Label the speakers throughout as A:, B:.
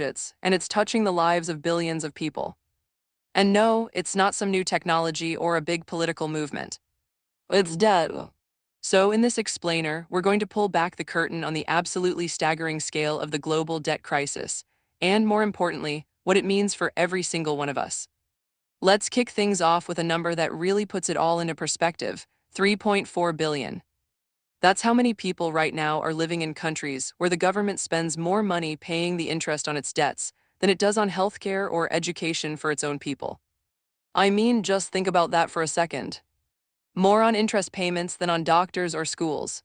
A: and it's touching the lives of billions of people. And no, it's not some new technology or a big political movement. It's dead. So in this explainer, we're going to pull back the curtain on the absolutely staggering scale of the global debt crisis, and more importantly, what it means for every single one of us. Let's kick things off with a number that really puts it all into perspective: 3.4 billion. That's how many people right now are living in countries where the government spends more money paying the interest on its debts than it does on healthcare or education for its own people. I mean, just think about that for a second. More on interest payments than on doctors or schools.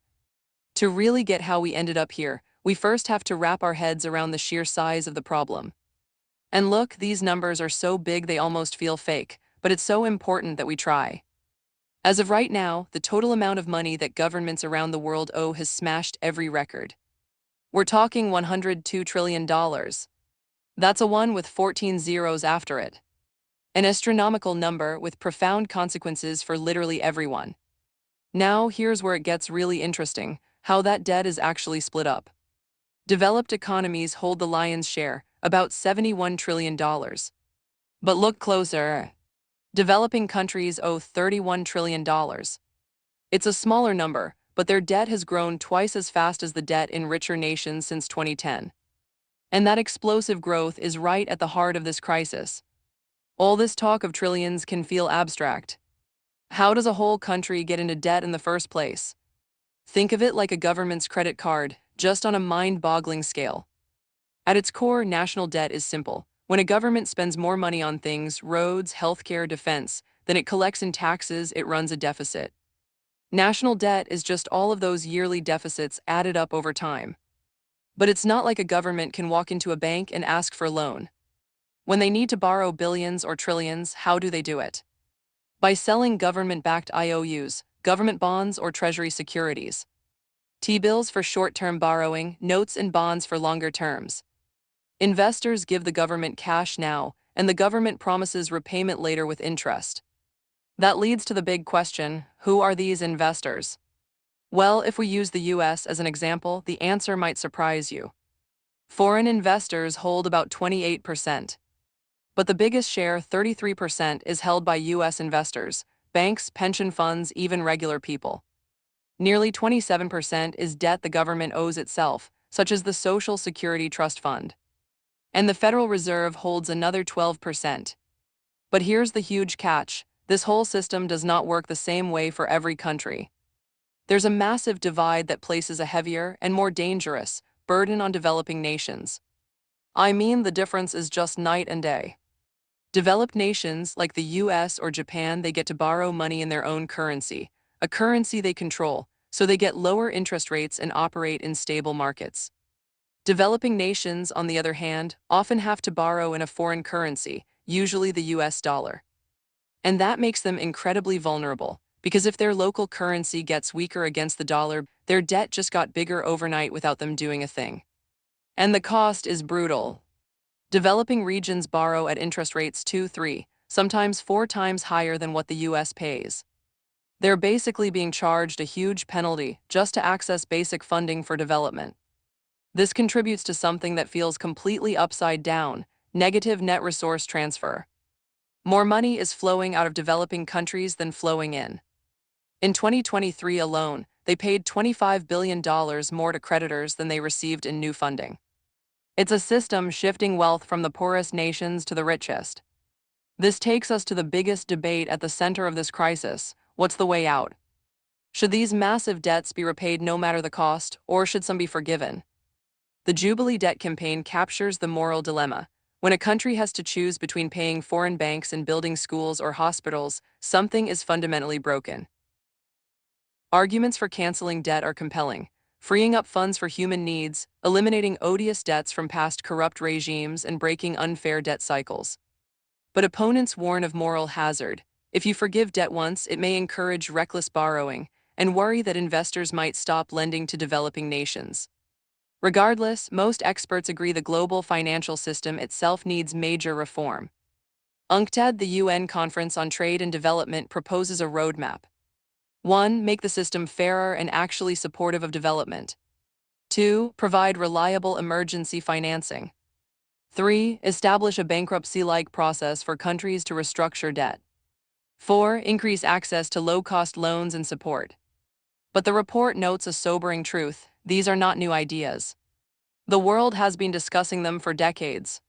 A: To really get how we ended up here, we first have to wrap our heads around the sheer size of the problem. And look, these numbers are so big they almost feel fake, but it's so important that we try. As of right now, the total amount of money that governments around the world owe has smashed every record. We're talking $102 trillion. That's a one with 14 zeros after it. An astronomical number with profound consequences for literally everyone. Now, here's where it gets really interesting: how that debt is actually split up. Developed economies hold the lion's share, about $71 trillion. But look closer. Developing countries owe $31 trillion. It's a smaller number, but their debt has grown twice as fast as the debt in richer nations since 2010. And that explosive growth is right at the heart of this crisis. All this talk of trillions can feel abstract. How does a whole country get into debt in the first place? Think of it like a government's credit card, just on a mind-boggling scale. At its core, national debt is simple. When a government spends more money on things, roads, healthcare, defense, than it collects in taxes, it runs a deficit. National debt is just all of those yearly deficits added up over time. But it's not like a government can walk into a bank and ask for a loan. When they need to borrow billions or trillions, how do they do it? By selling government-backed IOUs, government bonds or treasury securities. T-bills for short-term borrowing, notes and bonds for longer terms. Investors give the government cash now, and the government promises repayment later with interest. That leads to the big question: who are these investors? Well, if we use the US as an example, the answer might surprise you. Foreign investors hold about 28%. But the biggest share, 33%, is held by US investors, banks, pension funds, even regular people. Nearly 27% is debt the government owes itself, such as the Social Security Trust Fund. And the Federal Reserve holds another 12%. But here's the huge catch: this whole system does not work the same way for every country. There's a massive divide that places a heavier and more dangerous burden on developing nations. I mean, the difference is just night and day. Developed nations like the US or Japan, they get to borrow money in their own currency, a currency they control, so they get lower interest rates and operate in stable markets. Developing nations, on the other hand, often have to borrow in a foreign currency, usually the US dollar. And that makes them incredibly vulnerable, because if their local currency gets weaker against the dollar, their debt just got bigger overnight without them doing a thing. And the cost is brutal. Developing regions borrow at interest rates 2, 3, sometimes 4 times higher than what the US pays. They're basically being charged a huge penalty just to access basic funding for development. This contributes to something that feels completely upside down: negative net resource transfer. More money is flowing out of developing countries than flowing in. In 2023 alone, they paid $25 billion more to creditors than they received in new funding. It's a system shifting wealth from the poorest nations to the richest. This takes us to the biggest debate at the center of this crisis: what's the way out? Should these massive debts be repaid no matter the cost, or should some be forgiven? The Jubilee debt campaign captures the moral dilemma. When a country has to choose between paying foreign banks and building schools or hospitals, something is fundamentally broken. Arguments for canceling debt are compelling: freeing up funds for human needs, eliminating odious debts from past corrupt regimes, and breaking unfair debt cycles. But opponents warn of moral hazard. If you forgive debt once, it may encourage reckless borrowing, and worry that investors might stop lending to developing nations. Regardless, most experts agree the global financial system itself needs major reform. UNCTAD, the UN Conference on Trade and Development, proposes a roadmap. 1. Make the system fairer and actually supportive of development. 2. Provide reliable emergency financing. 3. Establish a bankruptcy-like process for countries to restructure debt. 4. Increase access to low-cost loans and support. But the report notes a sobering truth: these are not new ideas. The world has been discussing them for decades.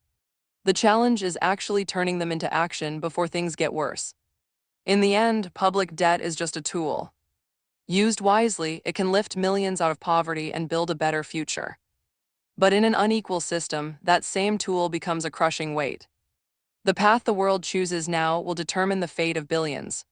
A: The challenge is actually turning them into action before things get worse. In the end, public debt is just a tool. Used wisely, it can lift millions out of poverty and build a better future. But in an unequal system, that same tool becomes a crushing weight. The path the world chooses now will determine the fate of billions.